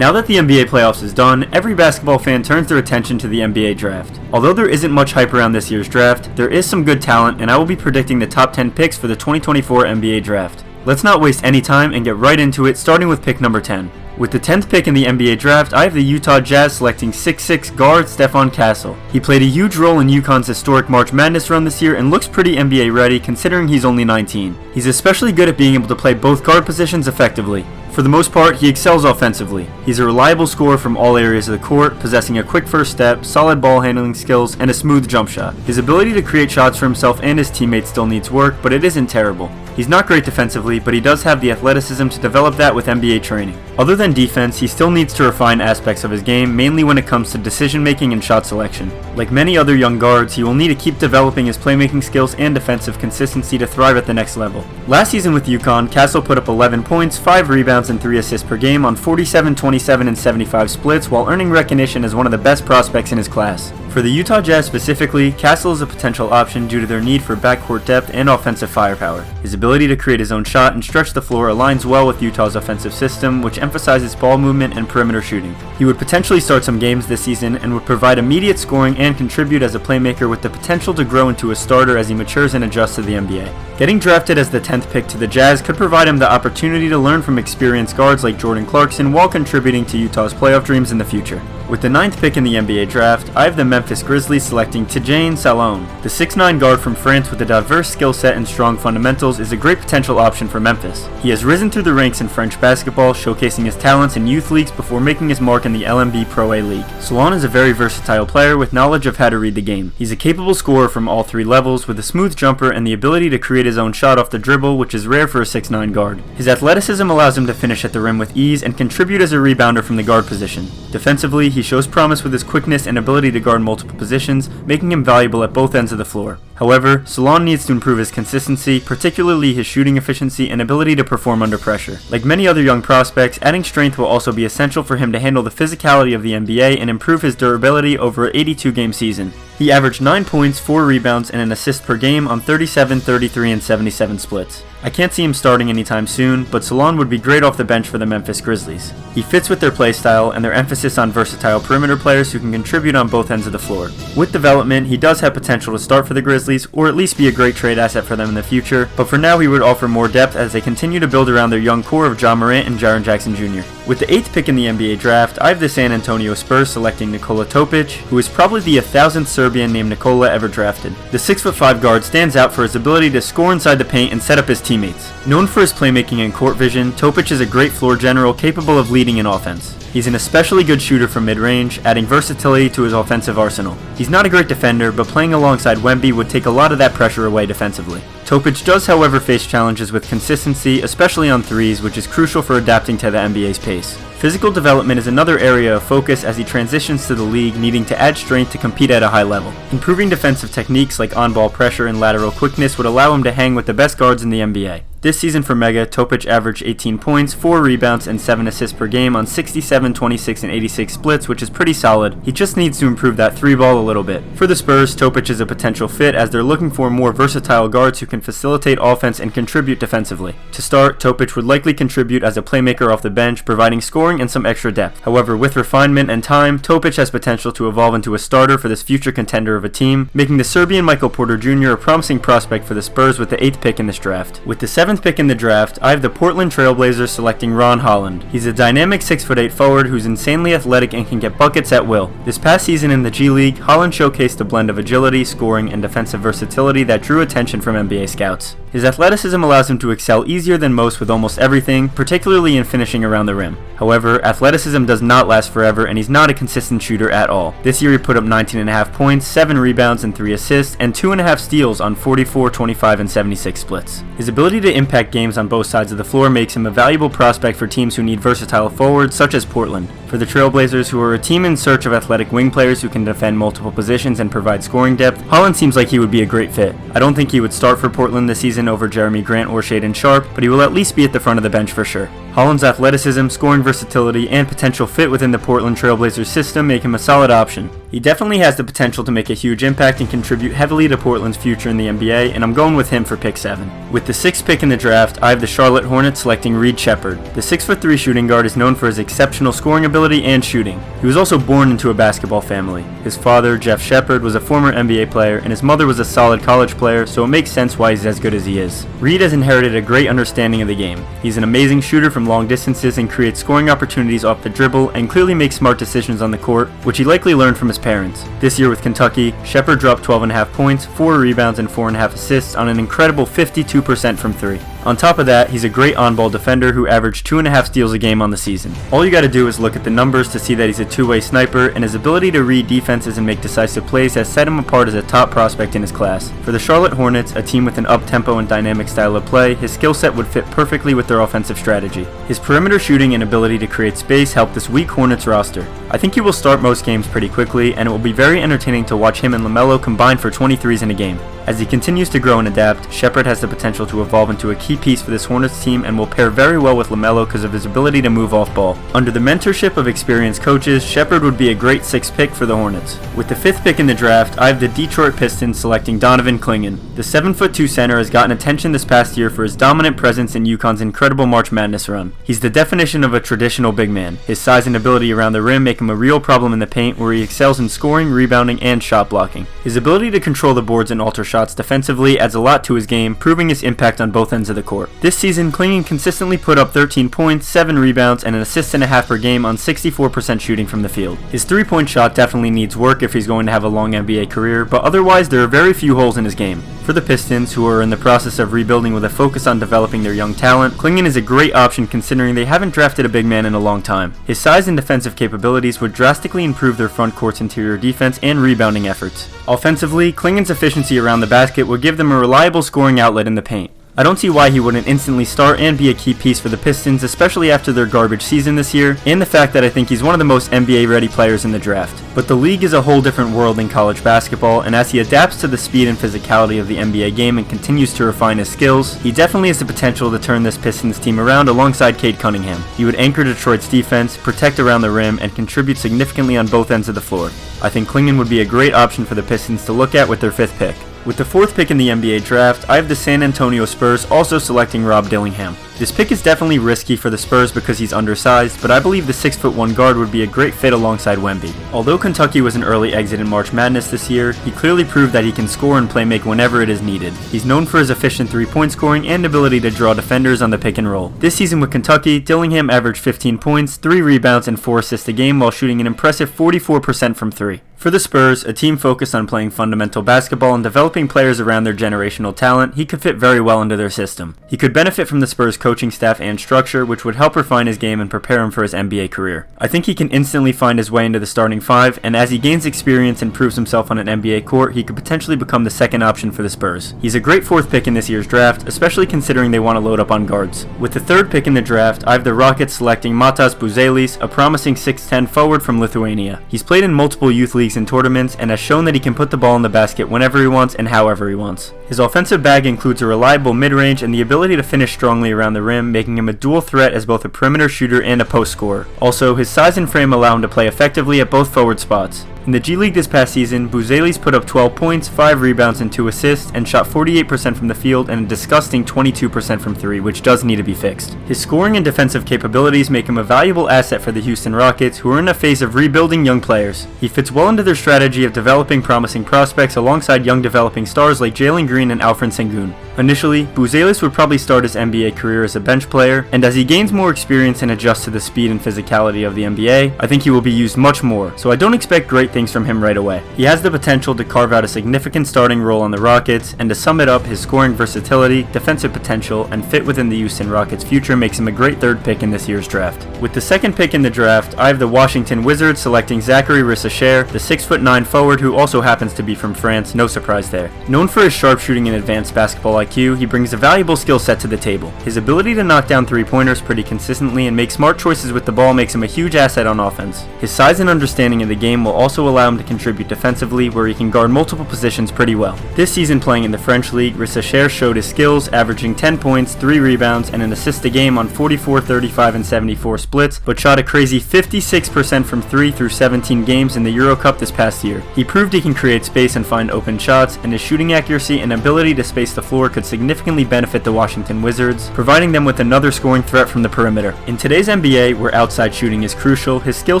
Now that the NBA playoffs is done, every basketball fan turns their attention to the NBA draft. Although there isn't much hype around this year's draft, there is some good talent, and I will be predicting the top 10 picks for the 2024 NBA draft. Let's not waste any time and get right into it, starting with pick number 10. With the 10th pick in the NBA draft, I have the Utah Jazz selecting 6'6" guard Stephon Castle. He played a huge role in UConn's historic March Madness run this year and looks pretty NBA ready considering he's only 19. He's especially good at being able to play both guard positions effectively. For the most part, he excels offensively. He's a reliable scorer from all areas of the court, possessing a quick first step, solid ball handling skills, and a smooth jump shot. His ability to create shots for himself and his teammates still needs work, but it isn't terrible. He's not great defensively, but he does have the athleticism to develop that with NBA training. Other than defense, he still needs to refine aspects of his game, mainly when it comes to decision making and shot selection. Like many other young guards, he will need to keep developing his playmaking skills and defensive consistency to thrive at the next level. Last season with UConn, Castle put up 11 points, 5 rebounds, and 3 assists per game on 47, 27, and 75 splits while earning recognition as one of the best prospects in his class. For the Utah Jazz specifically, Castle is a potential option due to their need for backcourt depth and offensive firepower. His ability to create his own shot and stretch the floor aligns well with Utah's offensive system, which emphasizes ball movement and perimeter shooting. He would potentially start some games this season and would provide immediate scoring and contribute as a playmaker with the potential to grow into a starter as he matures and adjusts to the NBA. Getting drafted as the 10th pick to the Jazz could provide him the opportunity to learn from experienced guards like Jordan Clarkson while contributing to Utah's playoff dreams in the future. With the 9th pick in the NBA draft, I have the Memphis Grizzlies selecting Tidjane Salone. The 6'9" guard from France with a diverse skill set and strong fundamentals is a great potential option for Memphis. He has risen through the ranks in French basketball, showcasing his talents in youth leagues before making his mark in the LMB Pro A League. Salone is a very versatile player with knowledge of how to read the game. He's a capable scorer from all 3 levels with a smooth jumper and the ability to create his own shot off the dribble, which is rare for a 6'9" guard. His athleticism allows him to finish at the rim with ease and contribute as a rebounder from the guard position. Defensively, he shows promise with his quickness and ability to guard multiple positions, making him valuable at both ends of the floor. However, Salone needs to improve his consistency, particularly his shooting efficiency and ability to perform under pressure. Like many other young prospects, adding strength will also be essential for him to handle the physicality of the NBA and improve his durability over an 82-game season. He averaged 9 points, 4 rebounds, and an assist per game on 37, 33, and 77 splits. I can't see him starting anytime soon, but Salone would be great off the bench for the Memphis Grizzlies. He fits with their play style and their emphasis on versatile perimeter players who can contribute on both ends of the floor. With development, he does have potential to start for the Grizzlies, or at least be a great trade asset for them in the future, but for now he would offer more depth as they continue to build around their young core of Ja Morant and Jaren Jackson Jr. With the 8th pick in the NBA draft, I have the San Antonio Spurs selecting Nikola Topic, who is probably the 1,000th Serbian named Nikola ever drafted. The 6'5" guard stands out for his ability to score inside the paint and set up his teammates. Known for his playmaking and court vision, Topic is a great floor general capable of leading an offense. He's an especially good shooter from mid-range, adding versatility to his offensive arsenal. He's not a great defender, but playing alongside Wemby would take a lot of that pressure away defensively. Topic does, however, face challenges with consistency, especially on threes, which is crucial for adapting to the NBA's pace. Physical development is another area of focus as he transitions to the league, needing to add strength to compete at a high level. Improving defensive techniques like on-ball pressure and lateral quickness would allow him to hang with the best guards in the NBA. This season for Mega, Topic averaged 18 points, 4 rebounds, and 7 assists per game on 67, 26, and 86 splits, which is pretty solid. He just needs to improve that 3-ball a little bit. For the Spurs, Topic is a potential fit as they're looking for more versatile guards who can facilitate offense and contribute defensively. To start, Topic would likely contribute as a playmaker off the bench, providing scoring and some extra depth. However, with refinement and time, Topic has potential to evolve into a starter for this future contender of a team, making the Serbian Michael Porter Jr. a promising prospect for the Spurs with the 8th pick in this draft. With the 7th pick in the draft, I have the Portland Trail Blazers selecting Ron Holland. He's a dynamic 6'8" forward who's insanely athletic and can get buckets at will. This past season in the G League, Holland showcased a blend of agility, scoring, and defensive versatility that drew attention from NBA scouts. His athleticism allows him to excel easier than most with almost everything, particularly in finishing around the rim. However, athleticism does not last forever and he's not a consistent shooter at all. This year he put up 19.5 points, 7 rebounds and 3 assists, and 2.5 steals on 44, 25, and 76 splits. His ability to impact games on both sides of the floor makes him a valuable prospect for teams who need versatile forwards such as Portland. For the Trailblazers, who are a team in search of athletic wing players who can defend multiple positions and provide scoring depth, Holland seems like he would be a great fit. I don't think he would start for Portland this season over Jeremy Grant or Shaedon Sharpe, but he will at least be at the front of the bench for sure. Holland's athleticism, scoring versatility, and potential fit within the Portland Trailblazers system make him a solid option. He definitely has the potential to make a huge impact and contribute heavily to Portland's future in the NBA, and I'm going with him for pick 7. With the 6th pick in the draft, I have the Charlotte Hornets selecting Reed Sheppard. The 6'3" shooting guard is known for his exceptional scoring ability and shooting. He was also born into a basketball family. His father, Jeff Sheppard, was a former NBA player, and his mother was a solid college player, so it makes sense why he's as good as he is. Reed has inherited a great understanding of the game. He's an amazing shooter from long distances and creates scoring opportunities off the dribble and clearly makes smart decisions on the court, which he likely learned from his parents. This year with Kentucky, Sheppard dropped 12.5 points, 4 rebounds, and 4.5 assists on an incredible 52% from 3. On top of that, he's a great on-ball defender who averaged 2.5 steals a game on the season. All you gotta do is look at the numbers to see that he's a two-way sniper, and his ability to read defenses and make decisive plays has set him apart as a top prospect in his class. For the Charlotte Hornets, a team with an up-tempo and dynamic style of play, his skill set would fit perfectly with their offensive strategy. His perimeter shooting and ability to create space help this weak Hornets roster. I think he will start most games pretty quickly, and it will be very entertaining to watch him and LaMelo combine for 23s in a game. As he continues to grow and adapt, Sheppard has the potential to evolve into a key piece for this Hornets team and will pair very well with LaMelo because of his ability to move off ball. Under the mentorship of experienced coaches, Sheppard would be a great 6th pick for the Hornets. With the 5th pick in the draft, I have the Detroit Pistons selecting Donovan Clingan. The 7'2" center has gotten attention this past year for his dominant presence in UConn's incredible March Madness run. He's the definition of a traditional big man. His size and ability around the rim make him a real problem in the paint, where he excels in scoring, rebounding, and shot blocking. His ability to control the boards and alter shots defensively adds a lot to his game, proving his impact on both ends of the court. This season, Clingan consistently put up 13 points, 7 rebounds, and an assist and a half per game on 64% shooting from the field. His three-point shot definitely needs work if he's going to have a long NBA career, but otherwise there are very few holes in his game. For the Pistons, who are in the process of rebuilding with a focus on developing their young talent, Clingan is a great option considering they haven't drafted a big man in a long time. His size and defensive capabilities would drastically improve their front court's interior defense and rebounding efforts. Offensively, Clingan's efficiency around the basket would give them a reliable scoring outlet in the paint. I don't see why he wouldn't instantly start and be a key piece for the Pistons, especially after their garbage season this year, and the fact that I think he's one of the most NBA-ready players in the draft. But the league is a whole different world in college basketball, and as he adapts to the speed and physicality of the NBA game and continues to refine his skills, he definitely has the potential to turn this Pistons team around alongside Cade Cunningham. He would anchor Detroit's defense, protect around the rim, and contribute significantly on both ends of the floor. I think Clingan would be a great option for the Pistons to look at with their 5th pick. With the 4th pick in the NBA draft, I have the San Antonio Spurs also selecting Rob Dillingham. This pick is definitely risky for the Spurs because he's undersized, but I believe the 6'1" guard would be a great fit alongside Wemby. Although Kentucky was an early exit in March Madness this year, he clearly proved that he can score and play make whenever it is needed. He's known for his efficient three-point scoring and ability to draw defenders on the pick and roll. This season with Kentucky, Dillingham averaged 15 points, 3 rebounds, and 4 assists a game while shooting an impressive 44% from 3. For the Spurs, a team focused on playing fundamental basketball and developing players around their generational talent, he could fit very well into their system. He could benefit from the Spurs' coaching staff and structure, which would help refine his game and prepare him for his NBA career. I think he can instantly find his way into the starting 5, and as he gains experience and proves himself on an NBA court, he could potentially become the second option for the Spurs. He's a great 4th pick in this year's draft, especially considering they want to load up on guards. With the 3rd pick in the draft, I have the Rockets selecting Matas Buzelis, a promising 6'10" forward from Lithuania. He's played in multiple youth leagues and tournaments and has shown that he can put the ball in the basket whenever he wants and however he wants. His offensive bag includes a reliable mid-range and the ability to finish strongly around the rim, making him a dual threat as both a perimeter shooter and a post scorer. Also, his size and frame allow him to play effectively at both forward spots. In the G League this past season, Buzelis put up 12 points, 5 rebounds, and 2 assists, and shot 48% from the field and a disgusting 22% from 3, which does need to be fixed. His scoring and defensive capabilities make him a valuable asset for the Houston Rockets, who are in a phase of rebuilding young players. He fits well into their strategy of developing promising prospects alongside young developing stars like Jalen Green and Alfred Sengun. Initially, Buzelis would probably start his NBA career as a bench player, and as he gains more experience and adjusts to the speed and physicality of the NBA, I think he will be used much more, so I don't expect great things from him right away. He has the potential to carve out a significant starting role on the Rockets, and to sum it up, his scoring versatility, defensive potential, and fit within the Houston Rockets' future makes him a great 3rd pick in this year's draft. With the 2nd pick in the draft, I have the Washington Wizards selecting Zachary Rissacher, the 6'9" forward who also happens to be from France, no surprise there. Known for his sharpshooting and advanced basketball IQ, he brings a valuable skill set to the table. His ability to knock down three-pointers pretty consistently and make smart choices with the ball makes him a huge asset on offense. His size and understanding of the game will also also allow him to contribute defensively, where he can guard multiple positions pretty well. This season playing in the French League, Sarr showed his skills, averaging 10 points, 3 rebounds, and an assist a game on 44, 35, and 74 splits, but shot a crazy 56% from 3 through 17 games in the Euro Cup this past year. He proved he can create space and find open shots, and his shooting accuracy and ability to space the floor could significantly benefit the Washington Wizards, providing them with another scoring threat from the perimeter. In today's NBA, where outside shooting is crucial, his skill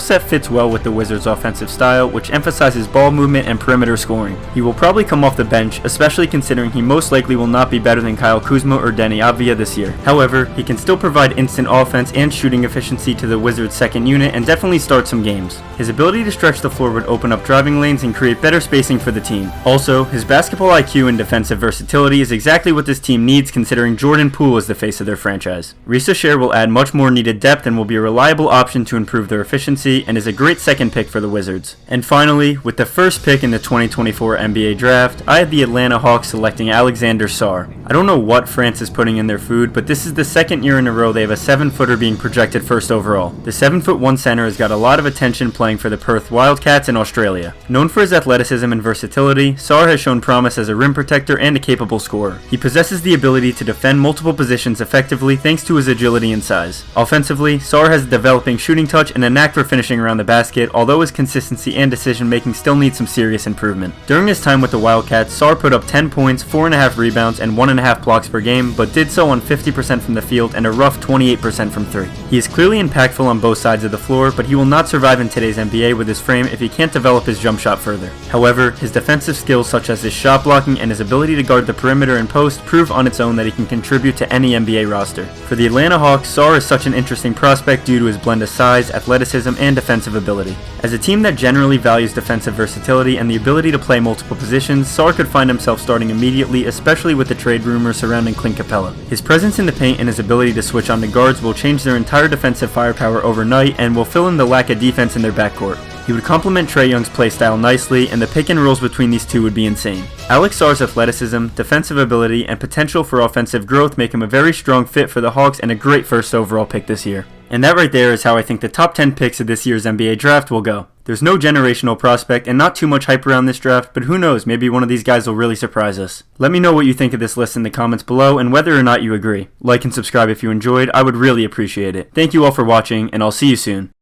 set fits well with the Wizards' offensive style, which emphasizes ball movement and perimeter scoring. He will probably come off the bench, especially considering he most likely will not be better than Kyle Kuzma or Denny Avdija this year. However, he can still provide instant offense and shooting efficiency to the Wizards' second unit and definitely start some games. His ability to stretch the floor would open up driving lanes and create better spacing for the team. Also, his basketball IQ and defensive versatility is exactly what this team needs, considering Jordan Poole is the face of their franchise. Sarr will add much more needed depth and will be a reliable option to improve their efficiency, and is a great second pick for the Wizards. And finally, with the first pick in the 2024 NBA Draft, I have the Atlanta Hawks selecting Alexander Sarr. I don't know what France is putting in their food, but this is the second year in a row they have a 7-footer being projected first overall. The 7'1" center has got a lot of attention playing for the Perth Wildcats in Australia. Known for his athleticism and versatility, Sarr has shown promise as a rim protector and a capable scorer. He possesses the ability to defend multiple positions effectively thanks to his agility and size. Offensively, Sarr has a developing shooting touch and a knack for finishing around the basket, although his consistency and decision making still need some serious improvement. During his time with the Wildcats, Sarr put up 10 points, 4.5 rebounds, and 1.5 blocks per game, but did so on 50% from the field and a rough 28% from 3. He is clearly impactful on both sides of the floor, but he will not survive in today's NBA with his frame if he can't develop his jump shot further. However, his defensive skills such as his shot blocking and his ability to guard the perimeter and post prove on its own that he can contribute to any NBA roster. For the Atlanta Hawks, Sarr is such an interesting prospect due to his blend of size, athleticism, and defensive ability. As a team that generally values defensive versatility and the ability to play multiple positions, Sarr could find himself starting immediately, especially with the trade rumors surrounding Clint Capella. His presence in the paint and his ability to switch on to guards will change their entire defensive firepower overnight and will fill in the lack of defense in their backcourt. He would complement Trae Young's playstyle nicely, and the pick and rolls between these two would be insane. Alex Sarr's athleticism, defensive ability, and potential for offensive growth make him a very strong fit for the Hawks and a great first overall pick this year. And that right there is how I think the top 10 picks of this year's NBA draft will go. There's no generational prospect and not too much hype around this draft, but who knows, maybe one of these guys will really surprise us. Let me know what you think of this list in the comments below and whether or not you agree. Like and subscribe if you enjoyed, I would really appreciate it. Thank you all for watching, and I'll see you soon.